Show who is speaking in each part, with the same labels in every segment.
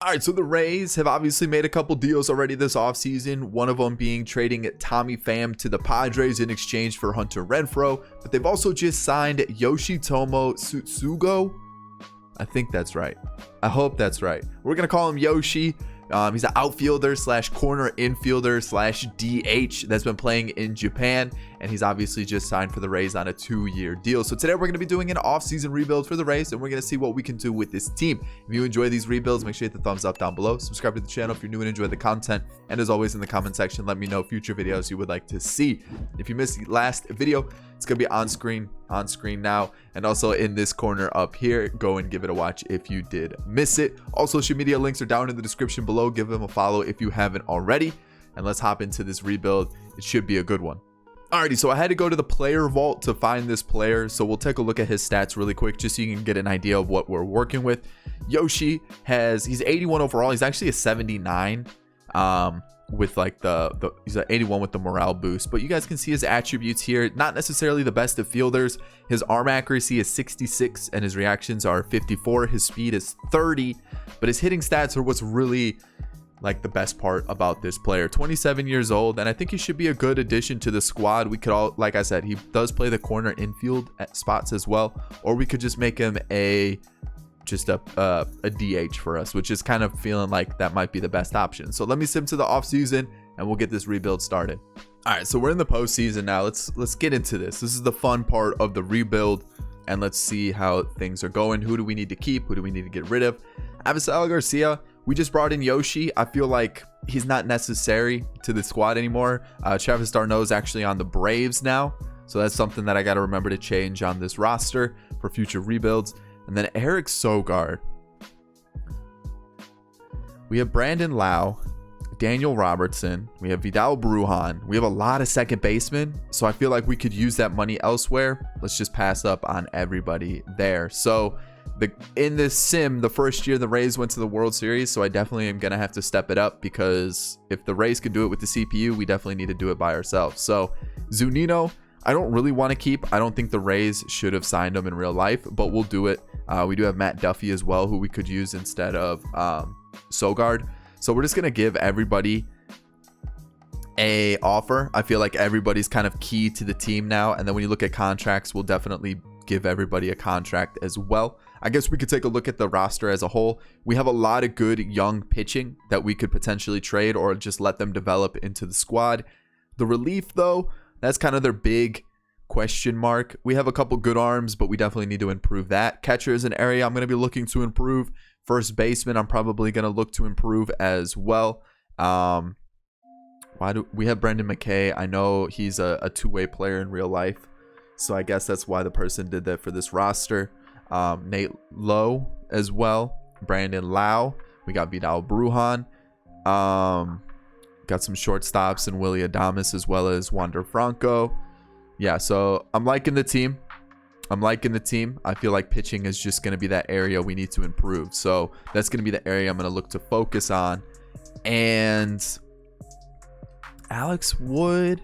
Speaker 1: All right, so the Rays have obviously made a couple deals already this offseason, one of them being trading Tommy Pham to the Padres in exchange for Hunter Renfroe, but they've also just signed Yoshitomo Tsutsugo. I think that's right. I hope that's right. We're going to call him Yoshi. He's an outfielder slash corner infielder slash DH that's been playing in Japan, and he's obviously just signed for the Rays on a 2-year deal. So today we're going to be doing an off-season rebuild for the Rays, and we're going to see what we can do with this team. If you enjoy these rebuilds, make sure you hit the thumbs up down below. Subscribe to the channel if you're new and enjoy the content. And as always, in the comment section, let me know future videos you would like to see. If you missed the last video, it's going to be on screen now, and also in this corner up here. Go and give it a watch if you did miss it. All social media links are down in the description below. Give them a follow if you haven't already, and let's hop into this rebuild. It should be a good one. Alrighty, so I had to go to the player vault to find this player, so we'll take a look at his stats really quick just so you can get an idea of what we're working with. Yoshi he's 81 overall. He's actually a 79 with like he's an 81 with the morale boost, but you guys can see his attributes here. Not necessarily the best of fielders. His arm accuracy is 66 and his reactions are 54. His speed is 30, but his hitting stats are what's really like the best part about this player. 27 years old, and I think he should be a good addition to the squad. We could all, like I said, he does play the corner infield at spots as well, or we could just make him a DH for us, which is kind of feeling like that might be the best option. So let me sim to the off season and we'll get this rebuild started. All right, so we're in the postseason now. Let's get into this. This is the fun part of the rebuild, and let's see how things are going. Who do we need to keep? Who do we need to get rid of? Avisal Garcia, we just brought in Yoshi. I feel like he's not necessary to the squad anymore. Travis d'Arnaud is actually on the Braves now, so that's something that I got to remember to change on this roster for future rebuilds. And then Eric Sogard. We have Brandon Lau, Daniel Robertson. We have Vidal Brujan. We have a lot of second basemen, so I feel like we could use that money elsewhere. Let's just pass up on everybody there. So in this sim, the first year the Rays went to the World Series, so I definitely am going to have to step it up, because if the Rays could do it with the CPU, we definitely need to do it by ourselves. So Zunino, I don't really want to keep. I don't think the Rays should have signed him in real life, but we'll do it. We do have Matt Duffy as well, who we could use instead of Sogard. So we're just going to give everybody a offer. I feel like everybody's kind of key to the team now. And then when you look at contracts, we'll definitely give everybody a contract as well. I guess we could take a look at the roster as a whole. We have a lot of good young pitching that we could potentially trade or just let them develop into the squad. The relief, though, that's kind of their big question mark. We have a couple good arms, but we definitely need to improve that. Catcher is an area I'm going to be looking to improve. First baseman, I'm probably going to look to improve as well. Why do we have Brendan McKay? I know he's a two-way player in real life, so I guess that's why the person did that for this roster. Nate Lowe as well. Brandon Lau. We got Vidal Brujan. Got some shortstops in Willie Adames as well as Wander Franco. Yeah, so I'm liking the team. I feel like pitching is just going to be that area we need to improve. So that's going to be the area I'm going to look to focus on. And Alex Wood,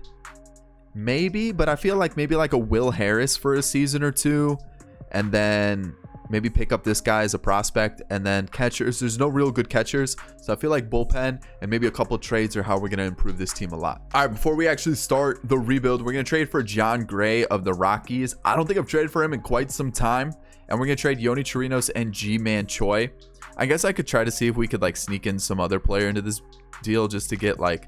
Speaker 1: maybe, but I feel like maybe like a Will Harris for a season or two. And then maybe pick up this guy as a prospect. And then catchers, there's no real good catchers, so I feel like bullpen and maybe a couple trades are how we're going to improve this team a lot. All right, before we actually start the rebuild, we're going to trade for John Gray of the Rockies. I don't think I've traded for him in quite some time, and we're going to trade Yoni Chirinos and G-Man Choi. I guess I could try to see if we could like sneak in some other player into this deal just to get like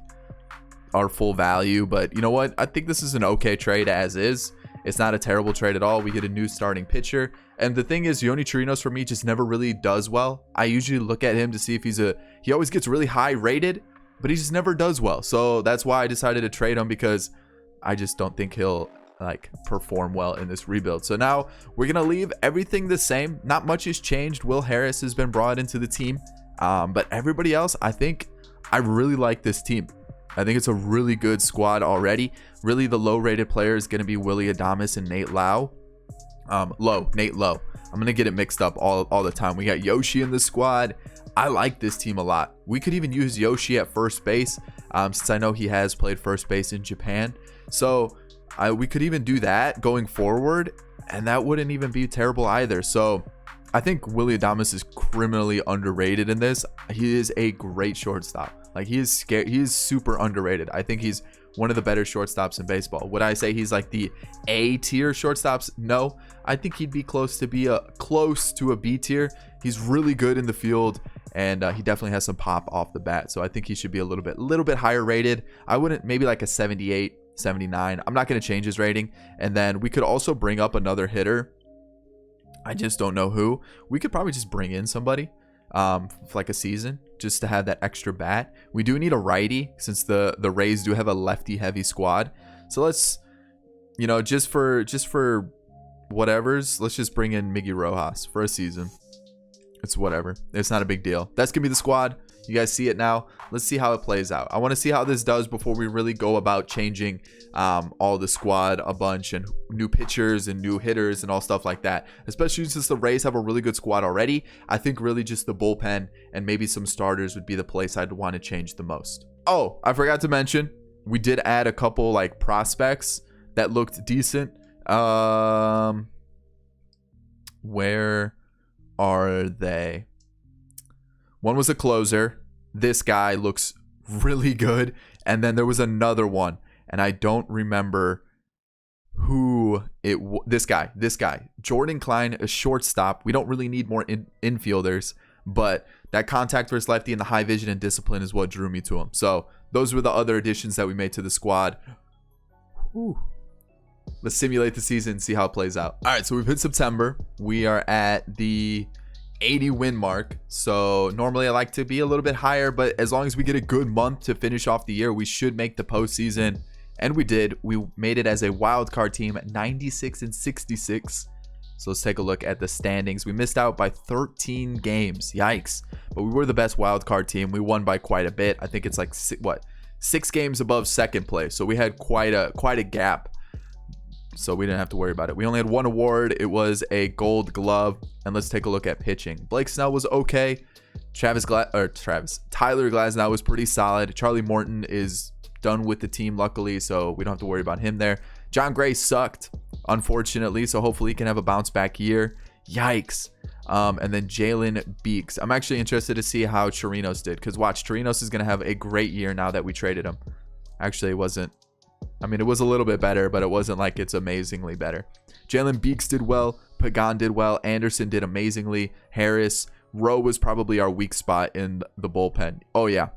Speaker 1: our full value, but you know what, I think this is an okay trade as is. It's not a terrible trade at all. We get a new starting pitcher. And the thing is, Yoni Chirinos for me just never really does well. I usually look at him to see if he always gets really high rated, but he just never does well. So that's why I decided to trade him, because I just don't think he'll like perform well in this rebuild. So now we're going to leave everything the same. Not much has changed. Will Harris has been brought into the team. But everybody else, I think I really like this team. I think it's a really good squad already. Really, the low-rated player is going to be Willie Adames and Nate Lowe. Nate Lowe. I'm going to get it mixed up all the time. We got Yoshi in the squad. I like this team a lot. We could even use Yoshi at first base, since I know he has played first base in Japan. So we could even do that going forward, and that wouldn't even be terrible either. So I think Willy Adames is criminally underrated in this. He is a great shortstop. Like, he is scared. He is super underrated. I think he's one of the better shortstops in baseball. Would I say he's like the A tier shortstops? No, I think he'd be close to a B tier. He's really good in the field, and he definitely has some pop off the bat. So I think he should be a little bit higher rated. I wouldn't, maybe like a 78, 79. I'm not going to change his rating. And then we could also bring up another hitter. I just don't know who. We could probably just bring in somebody for like a season just to have that extra bat. We do need a righty since the Rays do have a lefty heavy squad. So let's, you know, just for whatevers, let's just bring in Miggy Rojas for a season. It's whatever. It's not a big deal. That's gonna be the squad. You guys see it now. Let's see how it plays out. I want to see how this does before we really go about changing all the squad a bunch and new pitchers and new hitters and all stuff like that. Especially since the Rays have a really good squad already. I think really just the bullpen and maybe some starters would be the place I'd want to change the most. Oh, I forgot to mention, we did add a couple like prospects that looked decent. Where are they? One was a closer. This guy looks really good. And then there was another one, and I don't remember who it was. This guy, Jordan Klein, a shortstop. We don't really need more infielders, but that contact versus lefty and the high vision and discipline is what drew me to him. So those were the other additions that we made to the squad. Whew. Let's simulate the season and see how it plays out. All right, so we've hit September. We are at the 80 win mark. So normally I like to be a little bit higher, but as long as we get a good month to finish off the year, we should make the postseason. And we did. We made it as a wild card team at 96-66. So let's take a look at the standings. We missed out by 13 games. Yikes. But we were the best wild card team. We won by quite a bit. I think it's like 6 games above second place. So we had quite a gap. So we didn't have to worry about it. We only had one award. It was a gold glove. And let's take a look at pitching. Blake Snell was okay. Tyler Glasnow was pretty solid. Charlie Morton is done with the team, luckily, so we don't have to worry about him there. John Gray sucked, unfortunately, so hopefully he can have a bounce back year. Yikes. And then Jalen Beeks. I'm actually interested to see how Chirinos did, because watch, Chirinos is going to have a great year now that we traded him. Actually, it wasn't. I mean, it was a little bit better, but it wasn't like it's amazingly better. Jalen Beeks did well. Pagan did well. Anderson did amazingly. Harris. Rowe was probably our weak spot in the bullpen. Oh, yeah.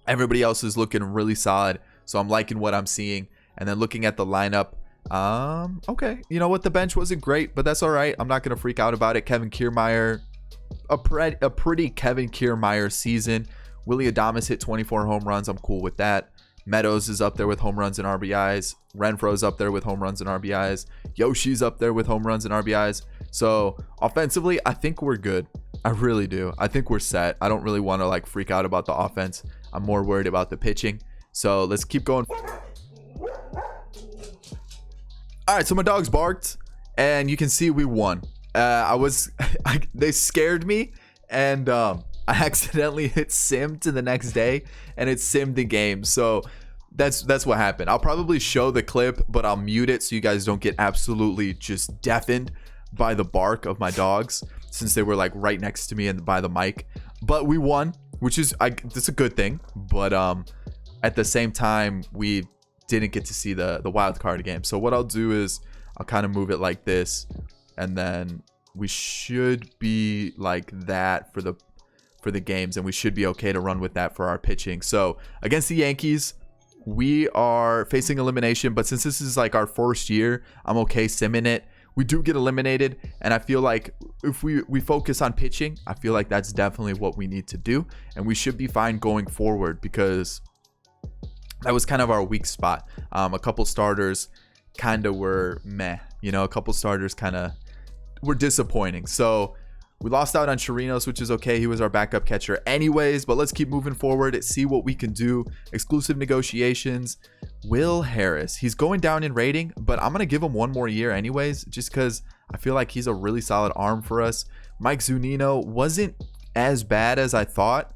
Speaker 1: Everybody else is looking really solid, so I'm liking what I'm seeing. And then looking at the lineup, okay. You know what? The bench wasn't great, but that's all right. I'm not going to freak out about it. Kevin Kiermaier, a pretty Kevin Kiermaier season. Willy Adames hit 24 home runs. I'm cool with that. Meadows is up there with home runs and RBIs. Renfro's up there with home runs and RBIs. Yoshi's up there with home runs and RBIs. So offensively, I think we're good. I really do. I think we're set. I don't really want to like freak out about the offense. I'm more worried about the pitching. So let's keep going. All right, so my dogs barked, and you can see we won. They scared me, and I accidentally hit sim to the next day, and it simmed the game. So that's what happened. I'll probably show the clip, but I'll mute it so you guys don't get absolutely just deafened by the bark of my dogs, since they were like right next to me and by the mic. But we won, which is that's a good thing. But at the same time, we didn't get to see the wild card game. So what I'll do is I'll kind of move it like this, and then we should be like that for the games, and we should be okay to run with that for our pitching. So against the Yankees, we are facing elimination, but since this is like our first year, I'm okay simming it. We do get eliminated, and I feel like if we focus on pitching, I feel like that's definitely what we need to do, and we should be fine going forward, because that was kind of our weak spot. A couple starters kind of were meh, a couple starters kind of were disappointing. So we lost out on Chirinos, which is okay. He was our backup catcher anyways, but let's keep moving forward, see what we can do. Exclusive negotiations. Will Harris. He's going down in rating, but I'm going to give him one more year anyways, just because I feel like he's a really solid arm for us. Mike Zunino wasn't as bad as I thought.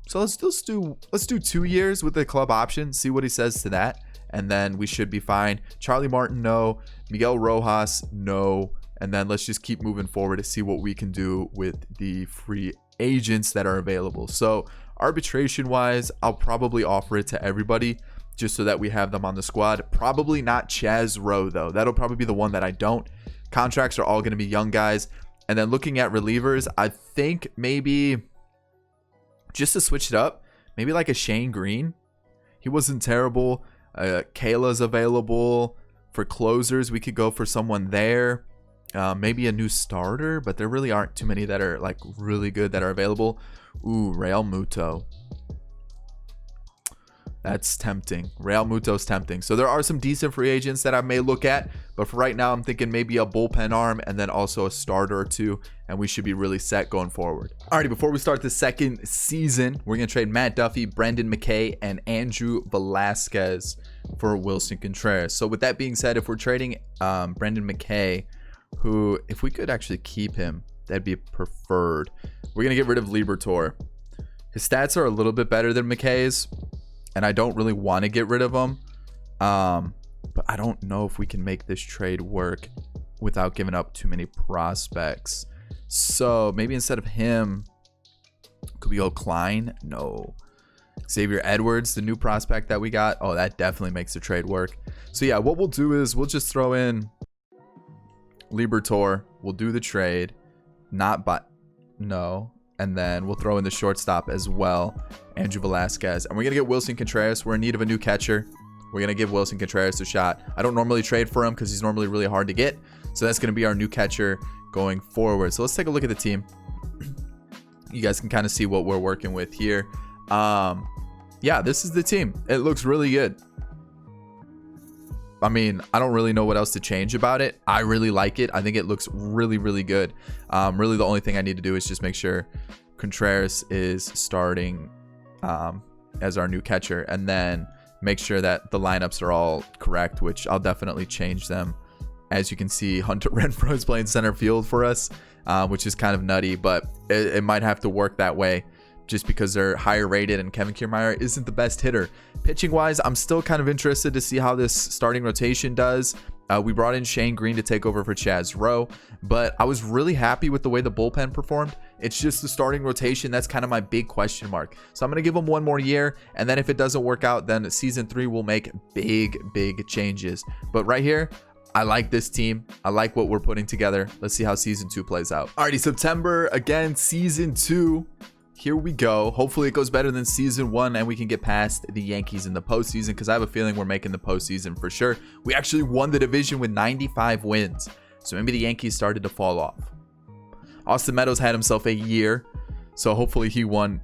Speaker 1: So let's do 2 years with the club option, see what he says to that, and then we should be fine. Charlie Martin, no. Miguel Rojas, no. And then let's just keep moving forward to see what we can do with the free agents that are available. So arbitration wise, I'll probably offer it to everybody just so that we have them on the squad. Probably not Chaz Rowe though. That'll probably be the one that I don't. Contracts are all going to be young guys. And then looking at relievers, I think maybe just to switch it up, maybe like a Shane Green. He wasn't terrible. Kayla's available. For closers, we could go for someone there. Maybe a new starter, but there really aren't too many that are like really good that are available. Ooh, Real Muto. That's tempting. Real Muto's tempting. So there are some decent free agents that I may look at, but for right now, I'm thinking maybe a bullpen arm and then also a starter or two, and we should be really set going forward. Alrighty, before we start the second season, we're going to trade Matt Duffy, Brendan McKay, and Andrew Velasquez for Wilson Contreras. So with that being said, if we're trading Brendan McKay, who, if we could actually keep him, that'd be preferred. We're going to get rid of Liberatore. His stats are a little bit better than McKay's, and I don't really want to get rid of him. But I don't know if we can make this trade work without giving up too many prospects. So maybe instead of him, could we go Klein? No. Xavier Edwards, the new prospect that we got. Oh, that definitely makes the trade work. So yeah, what we'll do is we'll just throw in Liberatore. We'll do the trade. And then we'll throw in the shortstop as well, Andrew Velasquez. And we're going to get Wilson Contreras. We're in need of a new catcher. We're going to give Wilson Contreras a shot. I don't normally trade for him because he's normally really hard to get. So that's going to be our new catcher going forward. So let's take a look at the team. You guys can kind of see what we're working with here. Yeah, this is the team. It looks really good. I mean, I don't really know what else to change about it. I really like it. I think it looks really, really good. Really, the only thing I need to do is just make sure Contreras is starting as our new catcher, and then make sure that the lineups are all correct, which I'll definitely change them. As you can see, Hunter Renfroe is playing center field for us, which is kind of nutty, but it might have to work that way, just because they're higher rated and Kevin Kiermaier isn't the best hitter. Pitching wise, I'm still kind of interested to see how this starting rotation does. We brought in Shane Green to take over for Chaz Rowe, but I was really happy with the way the bullpen performed. It's just the starting rotation that's kind of my big question mark. So I'm going to give them one more year, and then if it doesn't work out, then season 3 will make big changes. But right here, I like this team. I like what we're putting together. Let's see how season 2 plays out. Alrighty, September again, season 2. Here we go. Hopefully it goes better than season 1 and we can get past the Yankees in the postseason, because I have a feeling we're making the postseason for sure. We actually won the division with 95 wins. So maybe the Yankees started to fall off. Austin Meadows had himself a year, so hopefully he won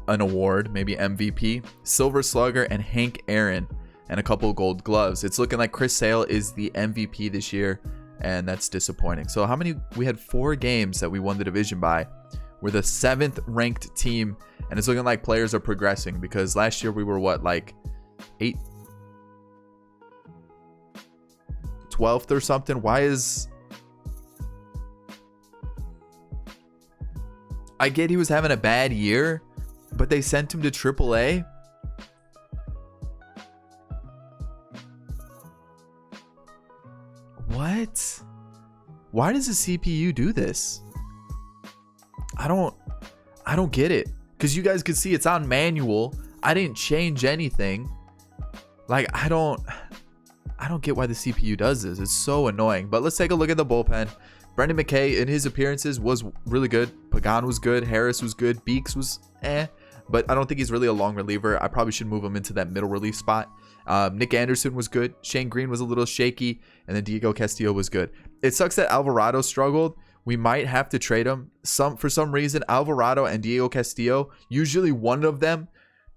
Speaker 1: an award, maybe MVP, Silver Slugger, and Hank Aaron, and a couple of Gold Gloves. It's looking like Chris Sale is the MVP this year, and that's disappointing. So how many? We had 4 games that we won the division by. We're the 7th ranked team, and it's looking like players are progressing, because last year we were what, like 12th or something. Why is... I get he was having a bad year, but they sent him to AAA. What? Why does the CPU do this? I don't get it, because you guys can see it's on manual. I didn't change anything. Like, I don't get why the CPU does this. It's so annoying. But let's take a look at the bullpen. Brendan McKay in his appearances was really good. Pagan was good. Harris was good. Beeks was but I don't think he's really a long reliever. I probably should move him into that middle relief spot. Nick Anderson was good. Shane Green was a little shaky, and then Diego Castillo was good. It sucks that Alvarado struggled. We might have to trade him. For some reason, Alvarado and Diego Castillo, usually one of them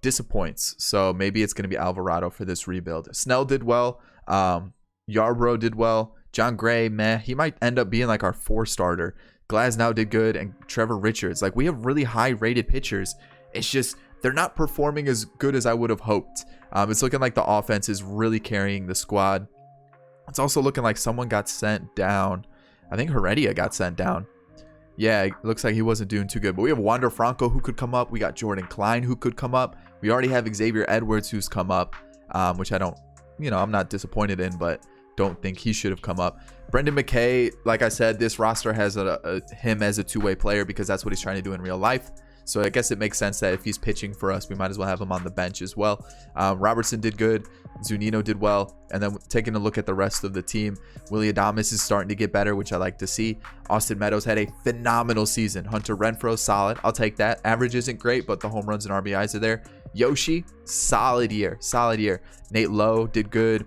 Speaker 1: disappoints. So maybe it's going to be Alvarado for this rebuild. Snell did well. Yarbrough did well. John Gray, meh. He might end up being like our 4 starter. Glasnow did good, and Trevor Richards. Like, we have really high rated pitchers. It's just they're not performing as good as I would have hoped. It's looking like the offense is really carrying the squad. It's also looking like someone got sent down. I think Heredia got sent down. Yeah, it looks like he wasn't doing too good. But we have Wander Franco who could come up. We got Jordan Klein who could come up. We already have Xavier Edwards who's come up, which I don't, I'm not disappointed in. But don't think he should have come up. Brendan McKay, like I said, this roster has him as a two-way player because that's what he's trying to do in real life. So I guess it makes sense that if he's pitching for us, we might as well have him on the bench as well. Robertson did good. Zunino did well. And then taking a look at the rest of the team, Willy Adames is starting to get better, which I like to see. Austin Meadows had a phenomenal season. Hunter Renfroe, solid. I'll take that. Average isn't great, but the home runs and RBIs are there. Yoshi, solid year. Solid year. Nate Lowe did good.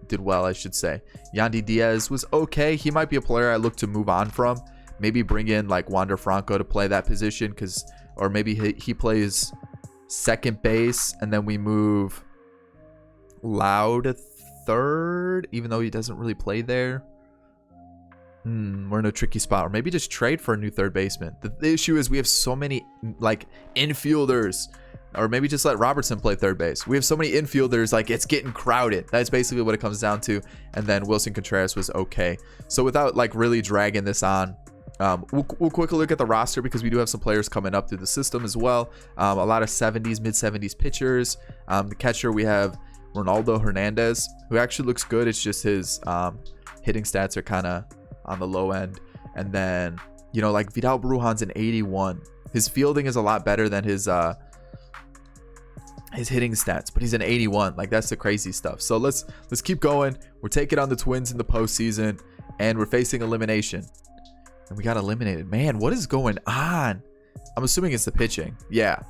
Speaker 1: Did well, I should say. Yandy Diaz was okay. He might be a player I look to move on from. Maybe bring in like Wander Franco to play that position, or maybe he plays second base and then we move Loud to third, even though he doesn't really play there. We're in a tricky spot. Or maybe just trade for a new third baseman. The issue is we have so many like infielders. Or maybe just let Robertson play third base. We have so many infielders, like it's getting crowded. That's basically what it comes down to. And then Wilson Contreras was okay. So without like really dragging this on, we'll quickly look at the roster because we do have some players coming up through the system as well. A lot of 70s, mid-70s pitchers. The catcher, we have Ronaldo Hernandez, who actually looks good. It's just his hitting stats are kind of on the low end. And then, you know, like Vidal Brujan's an 81. His fielding is a lot better than his hitting stats, but he's an 81. Like, that's the crazy stuff. So let's keep going. We're taking on the Twins in the postseason, and we're facing elimination. And we got eliminated. Man, what is going on? I'm assuming it's the pitching. Yeah.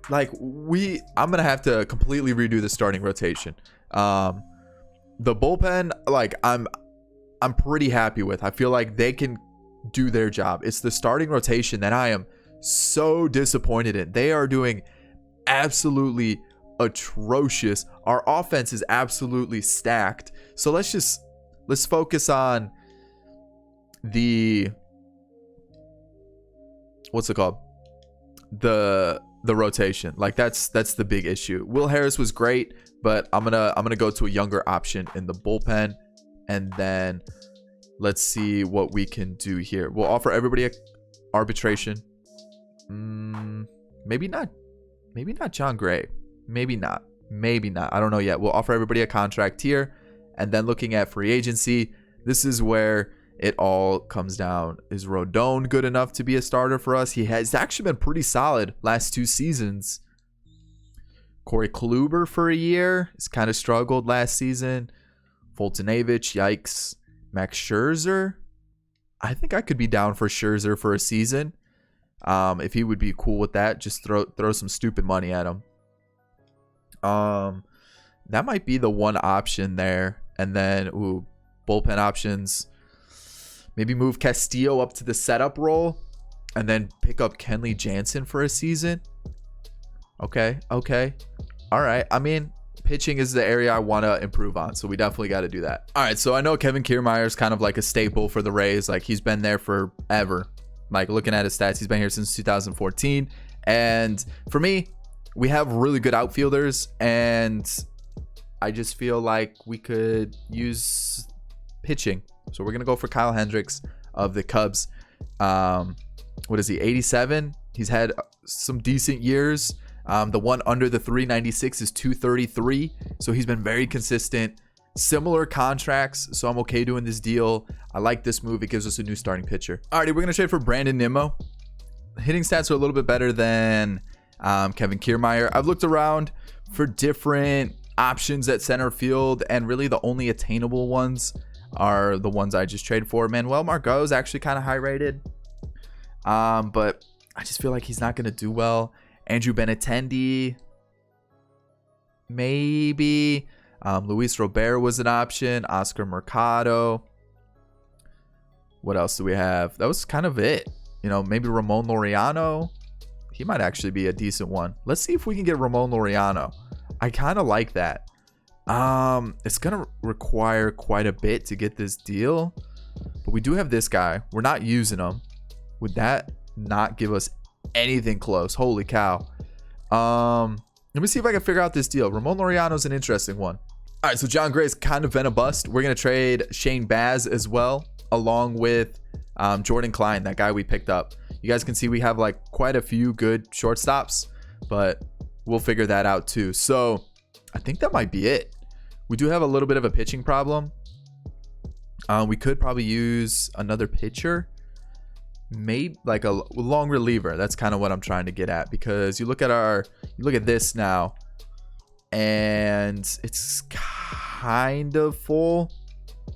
Speaker 1: Like, I'm gonna have to completely redo the starting rotation. The bullpen, like, I'm pretty happy with. I feel like they can do their job. It's the starting rotation that I am so disappointed in. They are doing absolutely atrocious. Our offense is absolutely stacked. So let's focus on the what's it called? The rotation. Like that's the big issue. Will Harris was great, but I'm gonna go to a younger option in the bullpen, and then let's see what we can do here. We'll offer everybody a arbitration. Maybe not John Gray. Maybe not. I don't know yet. We'll offer everybody a contract here, and then looking at free agency, this is where it all comes down. Is Rodon good enough to be a starter for us? He has actually been pretty solid last 2 seasons. Corey Kluber for a year. He's kind of struggled last season. Fultonavich, yikes. Max Scherzer. I think I could be down for Scherzer for a season. If he would be cool with that, just throw some stupid money at him. That might be the one option there. And then, bullpen options. Maybe move Castillo up to the setup role, and then pick up Kenley Jansen for a season. Okay. All right. I mean, pitching is the area I want to improve on, so we definitely got to do that. All right, so I know Kevin Kiermaier is kind of like a staple for the Rays. Like, he's been there forever. Like, looking at his stats, he's been here since 2014. And for me, we have really good outfielders, and I just feel like we could use pitching. So we're going to go for Kyle Hendricks of the Cubs. What is he, 87? He's had some decent years. The one under the 396 is 233. So he's been very consistent. Similar contracts, so I'm okay doing this deal. I like this move. It gives us a new starting pitcher. Alrighty, we're going to trade for Brandon Nimmo. Hitting stats are a little bit better than Kevin Kiermaier. I've looked around for different options at center field, and really the only attainable ones are the ones I just traded for. Manuel Margot is actually kind of high rated, but I just feel like he's not going to do well. Andrew Benintendi, maybe. Luis Robert was an option. Oscar Mercado. What else do we have? That was kind of it. You know, maybe Ramon Laureano. He might actually be a decent one. Let's see if we can get Ramon Laureano. I kind of like that. It's going to require quite a bit to get this deal. But we do have this guy. We're not using him. Would that not give us anything close? Holy cow. Let me see if I can figure out this deal. Ramon Laureano is an interesting one. All right, so John Gray's kind of been a bust. We're going to trade Shane Baz as well, along with Jordan Klein, that guy we picked up. You guys can see we have like quite a few good shortstops, but we'll figure that out too. So I think that might be it. We do have a little bit of a pitching problem. We could probably use another pitcher, maybe like a long reliever. That's kind of what I'm trying to get at, because you look at this now, and it's kind of full.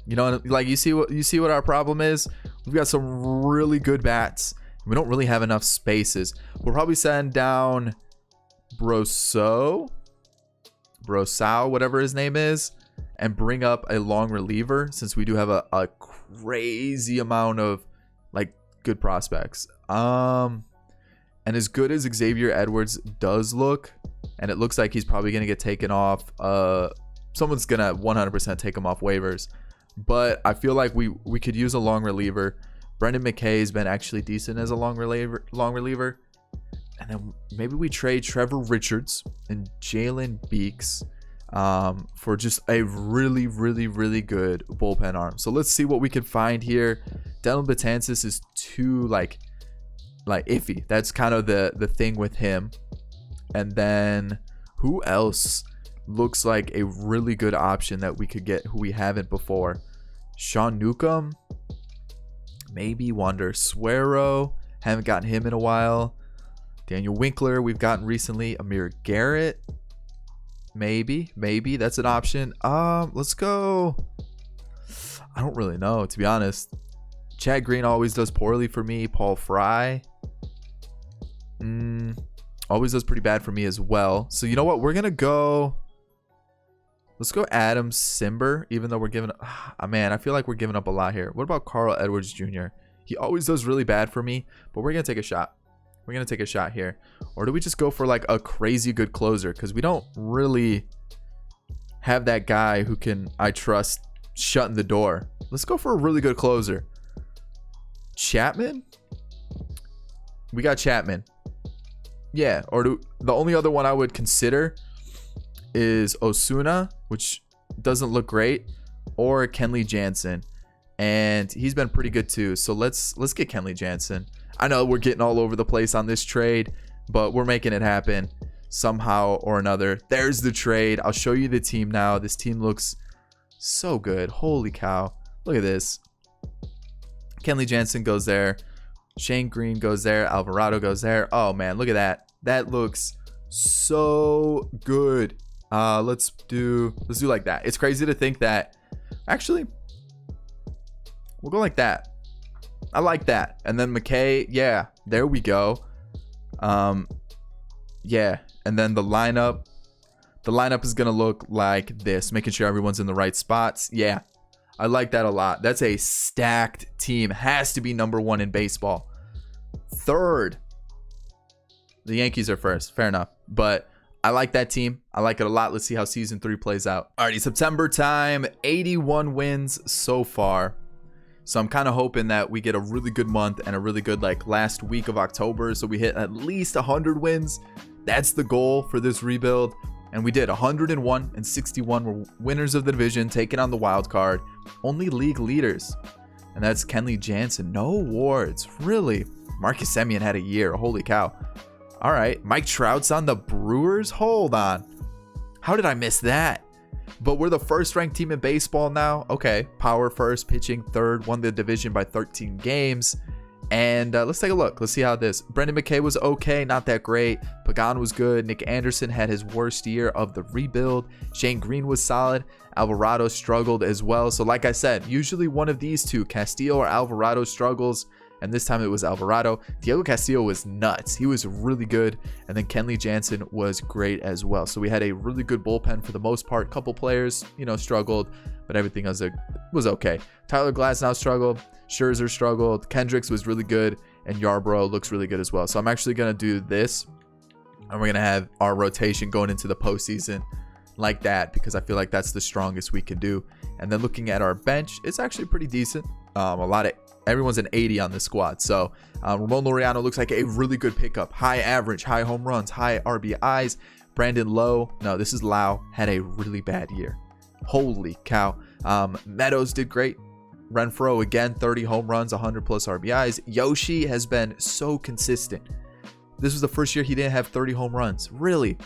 Speaker 1: You know, like you see what our problem is. We've got some really good bats. We don't really have enough spaces. We'll probably send down Brosseau, whatever his name is, and bring up a long reliever, since we do have a crazy amount of like good prospects. And as good as Xavier Edwards does look, and it looks like he's probably going to get taken off, someone's going to 100% take him off waivers, but I feel like we could use a long reliever. Brendan McKay has been actually decent as a long reliever. And then maybe we trade Trevor Richards and Jalen Beeks for just a really, really, really good bullpen arm. So let's see what we can find here. Dylan Betances is too like iffy. That's kind of the thing with him. And then who else looks like a really good option that we could get who we haven't before? Sean Newcomb, maybe Wander Suero. Haven't gotten him in a while. Daniel Winkler, we've gotten recently. Amir Garrett, maybe that's an option. Let's go. I don't really know, to be honest. Chad Green always does poorly for me. Paul Fry, always does pretty bad for me as well. So you know what? Let's go Adam Simber, even though we're giving up. Man, I feel like we're giving up a lot here. What about Carl Edwards Jr.? He always does really bad for me, but we're going to take a shot. We're going to take a shot here. Or do we just go for like a crazy good closer? Because we don't really have that guy who I trust shutting the door. Let's go for a really good closer. Chapman? We got Chapman. Yeah. Or the only other one I would consider is Osuna, which doesn't look great, or Kenley Jansen. And he's been pretty good too. So let's get Kenley Jansen. I know we're getting all over the place on this trade, but we're making it happen somehow or another. There's the trade. I'll show you the team now. This team looks so good. Holy cow. Look at this. Kenley Jansen goes there. Shane Green goes there. Alvarado goes there. Oh man, look at that. That looks so good. Let's do like that. It's crazy to think that actually we'll go like that. I like that. And then McKay, yeah, there we go. Yeah, and then the lineup is gonna look like this, making sure everyone's in the right spots. Yeah, I like that a lot. That's a stacked team. Has to be number one in baseball. Third, the Yankees are first. Fair enough, but I like that team. I like it a lot. Let's see how season 3 plays out. Alrighty, September time. 81 wins so far. So I'm kind of hoping that we get a really good month and a really good like last week of October. So we hit at least 100 wins. That's the goal for this rebuild. And we did 101 and 61 were winners of the division, taking on the wild card. Only league leaders. And that's Kenley Jansen. No awards. Really? Marcus Semien had a year. Holy cow. All right. Mike Trout's on the Brewers. Hold on. How did I miss that? But we're the first ranked team in baseball now. Okay, power first, pitching third, won the division by 13 games. And let's take a look. Let's see how this. Brendan McKay was okay, not that great. Pagan was good. Nick Anderson had his worst year of the rebuild. Shane Green was solid. Alvarado struggled as well. So like I said, usually one of these two, Castillo or Alvarado, struggles. And this time it was Alvarado. Diego Castillo was nuts. He was really good. And then Kenley Jansen was great as well. So we had a really good bullpen for the most part. Couple players, struggled, but everything was okay. Tyler Glasnow struggled. Scherzer struggled. Kendricks was really good. And Yarbrough looks really good as well. So I'm actually going to do this. And we're going to have our rotation going into the postseason like that, because I feel like that's the strongest we can do. And then looking at our bench, it's actually pretty decent. Everyone's an 80 on the squad. So Ramon Laureano looks like a really good pickup. High average, high home runs, high RBIs. Brandon Lowe, no, this is Lau, had a really bad year. Holy cow. Meadows did great. Renfroe, again, 30 home runs, 100 plus RBIs. Yoshi has been so consistent. This was the first year he didn't have 30 home runs. Really?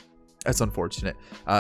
Speaker 1: That's unfortunate.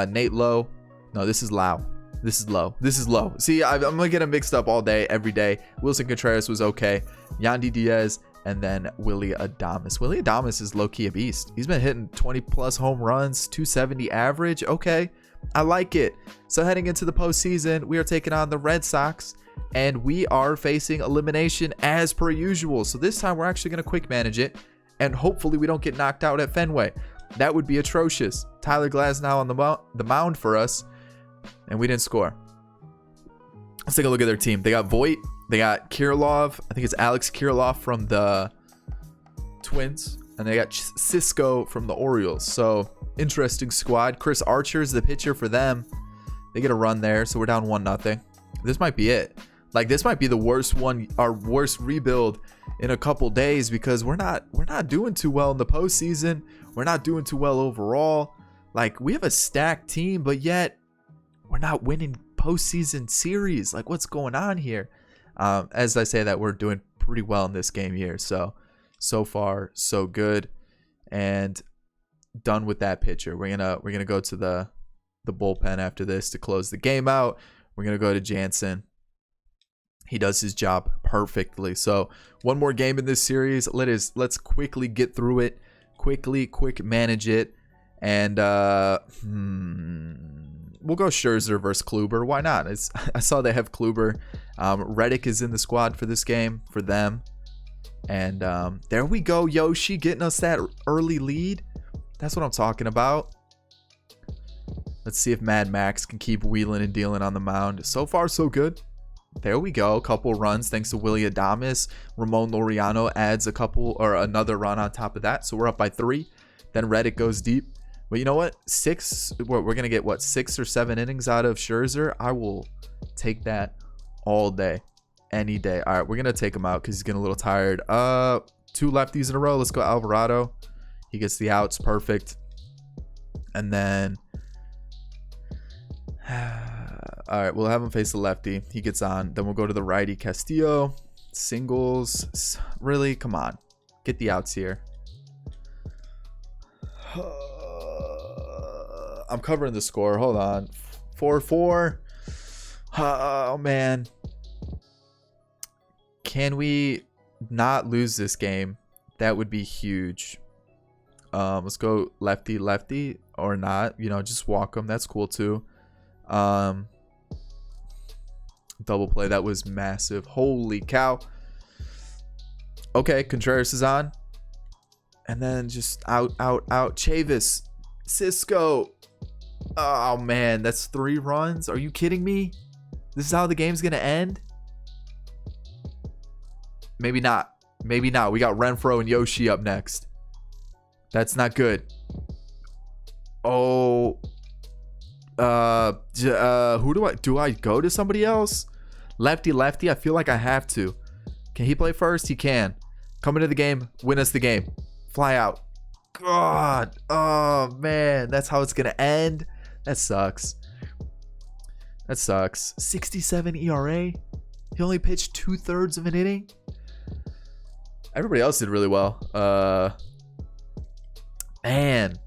Speaker 1: Nate Lowe. No, this is Lau. This is low. This is low. See, I'm going to get them mixed up all day, every day. Wilson Contreras was okay. Yandy Diaz, and then Willy Adames. Willy Adames is low-key a beast. He's been hitting 20-plus home runs, 270 average. Okay, I like it. So heading into the postseason, we are taking on the Red Sox, and we are facing elimination as per usual. So this time, we're actually going to quick manage it, and hopefully we don't get knocked out at Fenway. That would be atrocious. Tyler Glasnow on the mound for us, and we didn't score. Let's take a look at their team. They got Voit. They got Kirilov. I think it's Alex Kirilov from the Twins. And they got Cisco from the Orioles. So, interesting squad. Chris Archer is the pitcher for them. They get a run there. So, we're down 1-0. This might be it. Like, this might be the worst one, our worst rebuild in a couple days, because we're not doing too well in the postseason. We're not doing too well overall. Like, we have a stacked team, but yet we're not winning postseason series. Like, what's going on here? As I say that, we're doing pretty well in this game here. So far, so good. And done with that pitcher. We're gonna go to the bullpen after this to close the game out. We're gonna go to Jansen. He does his job perfectly. So one more game in this series. Let's quickly get through it. Quick manage it. And we'll go Scherzer versus Kluber. Why not? I saw they have Kluber. Reddick is in the squad for this game for them. And there we go. Yoshi getting us that early lead. That's what I'm talking about. Let's see if Mad Max can keep wheeling and dealing on the mound. So far, so good. There we go. A couple runs thanks to Willy Adames. Ramon Laureano adds another run on top of that. So we're up by 3. Then Reddick goes deep. But you know what? We're going to get, 6 or 7 innings out of Scherzer? I will take that all day. Any day. All right, we're going to take him out because he's getting a little tired. 2 lefties in a row. Let's go Alvarado. He gets the outs. Perfect. And then... all right, we'll have him face the lefty. He gets on. Then we'll go to the righty, Castillo. Singles. Really? Come on. Get the outs here. I'm covering the score. Hold on. 4-4. Oh, man. Can we not lose this game? That would be huge. Let's go lefty or not. Just walk them. That's cool too. Double play. That was massive. Holy cow. Okay, Contreras is on. And then just out. Chavis. Cisco. Oh, man. That's 3 runs. Are you kidding me? This is how the game's going to end? Maybe not. We got Renfroe and Yoshi up next. That's not good. Oh. Who do I go to somebody else? Lefty. I feel like I have to. Can he play first? He can. Come into the game. Win us the game. Fly out. God. Oh, man. That's how it's going to end. That sucks. 67 ERA. He only pitched 2/3 of an inning. Everybody else did really well. Man.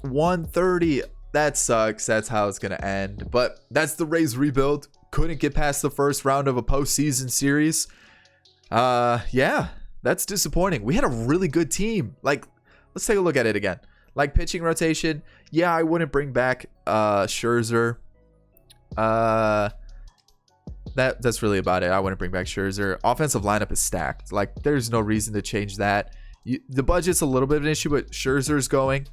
Speaker 1: 130. That sucks. That's how it's going to end. But that's the Rays rebuild. Couldn't get past the first round of a postseason series. Yeah, that's disappointing. We had a really good team. Like, let's take a look at it again. Like, pitching rotation. Yeah, I wouldn't bring back Scherzer. That's really about it. I wouldn't bring back Scherzer. Offensive lineup is stacked. Like, there's no reason to change that. The budget's a little bit of an issue, but Scherzer's going.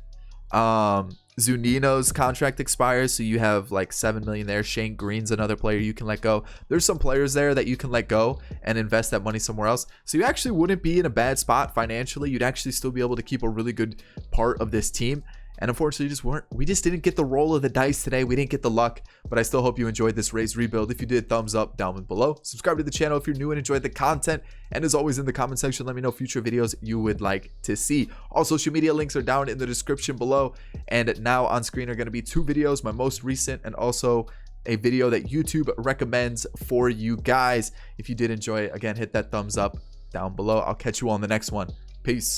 Speaker 1: Zunino's contract expires, so you have like $7 million there. Shane Green's another player you can let go. There's some players there that you can let go and invest that money somewhere else. So you actually wouldn't be in a bad spot financially. You'd actually still be able to keep a really good part of this team. And unfortunately, we just didn't get the roll of the dice today. We didn't get the luck, but I still hope you enjoyed this Rays rebuild. If you did, thumbs up down below. Subscribe to the channel if you're new and enjoyed the content. And as always, in the comment section, let me know future videos you would like to see. All social media links are down in the description below. And now on screen are going to be 2 videos, my most recent and also a video that YouTube recommends for you guys. If you did enjoy it, again, hit that thumbs up down below. I'll catch you all in the next one. Peace.